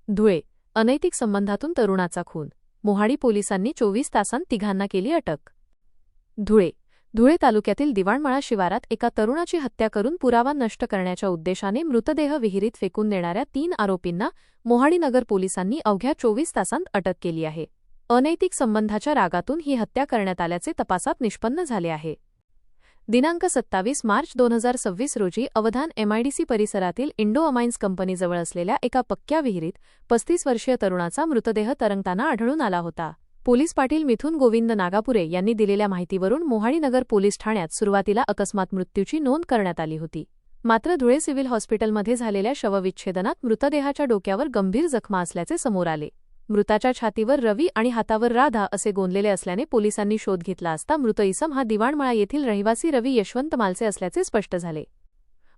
धुळे. अनैतिक संबंधातून तरुणाचा खून. मोहाडी पोलिसांनी 24 तासांत तिघांना केली अटक. धुळे. धुळे तालुक्यातील दिवाणमळा शिवारात एका तरुणाची हत्या करून पुरावा नष्ट करण्याच्या उद्देशाने मृतदेह विहिरीत फेकून देणाऱ्या 3 आरोपींना मोहाडी नगर पोलिसांनी अवघ्या 24 तासांत अटक केली आहे. अनैतिक संबंधाच्या रागातून ही हत्या करण्यात आल्याचे तपासात निष्पन्न झाले आहे. दिनांक 27 मार्च 2026 रोजी अवधान MIDC परिसरातील इंडो अमाइन्स कंपनीजवळ असलेल्या एका पक्क्या विहिरीत 35 वर्षीय तरुणाचा मृतदेह तरंगताना आढळून आला होता. पोलीस पाटील मिथुन गोविंद नागापुरे यांनी दिलेल्या माहितीवरून मोहाडी नगर पोलीस ठाण्यात सुरुवातीला अकस्मात मृत्यूची नोंद करण्यात आली होती. मात्र धुळे सिव्हिल हॉस्पिटलमध्ये झालेल्या शवविच्छेदनात मृतदेहाच्या डोक्यावर गंभीर जखमा असल्याचे समोर आले. मृताच्या छातीवर रवी आणि हातावर राधा असे गोंदलेले असल्याने पोलिसांनी शोध घेतला असता मृत इसम हा दिवाणमळा येथील रहिवासी रवी यशवंत मालसे असल्याचे स्पष्ट झाले.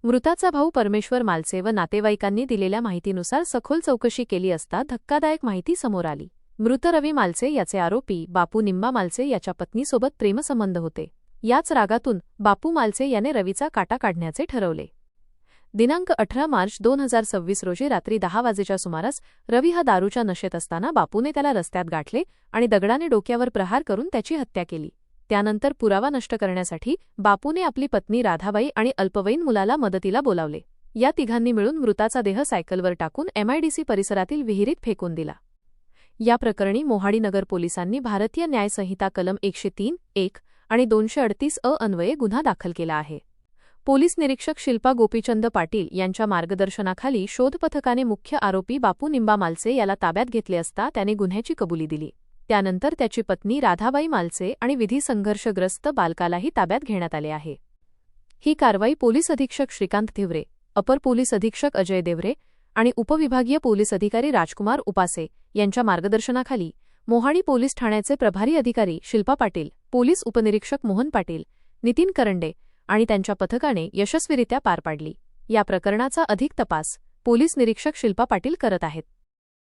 मृताचा भाऊ परमेश्वर मालसे व नातेवाईकांनी दिलेल्या माहितीनुसार सखोल चौकशी केली असता धक्कादायक माहिती समोर आली. मृत रवी मालसे याचे आरोपी बापू निंबा मालसे याच्या पत्नीसोबत प्रेमसंबंध होते. याच रागातून बापू मालसे याने रवीचा काटा काढण्याचे ठरवले. दिनांक 18 मार्च 2026 रोजी रात्री 10 वाजेच्या सुमारास रवी हा दारूच्या नशेत असताना बापूने त्याला रस्त्यात गाठले आणि दगडाने डोक्यावर प्रहार करून त्याची हत्या केली. त्यानंतर पुरावा नष्ट करण्यासाठी बापूने आपली पत्नी राधाबाई आणि अल्पवयीन मुलाला मदतीला बोलावले. या तिघांनी मिळून मृताचा देह सायकलवर टाकून MIDC परिसरातील विहिरीत फेकून दिला. या प्रकरणी मोहाडी नगर पोलिसांनी भारतीय न्याय संहिता कलम 103(1) आणि 238(अ) अन्वये गुन्हा दाखल केला आहे. पोलीस निरीक्षक शिल्पा गोपीचंद पाटील यांच्या मार्गदर्शनाखाली शोध पथकाने मुख्य आरोपी बापू निंबा मालसे याला ताब्यात घेतले असता त्याने गुन्ह्याची कबुली दिली. त्यानंतर त्याची पत्नी राधाबाई मालसे आणि विधी संघर्षग्रस्त बालकालाही ताब्यात घेण्यात आले आहे. ही कारवाई पोलीस अधीक्षक श्रीकांत थिवरे, अपर पोलीस अधीक्षक अजय देवरे आणि उपविभागीय पोलीस अधिकारी राजकुमार उपासे यांच्या मार्गदर्शनाखाली मोहाडी पोलीस ठाण्याचे प्रभारी अधिकारी शिल्पा पाटील, पोलीस उपनिरीक्षक मोहन पाटील, नितीन करंडे आणि त्यांच्या पथकाने यशस्वीरित्या पार पाडली. या प्रकरणाचा अधिक तपास पोलीस निरीक्षक शिल्पा पाटील करत आहेत.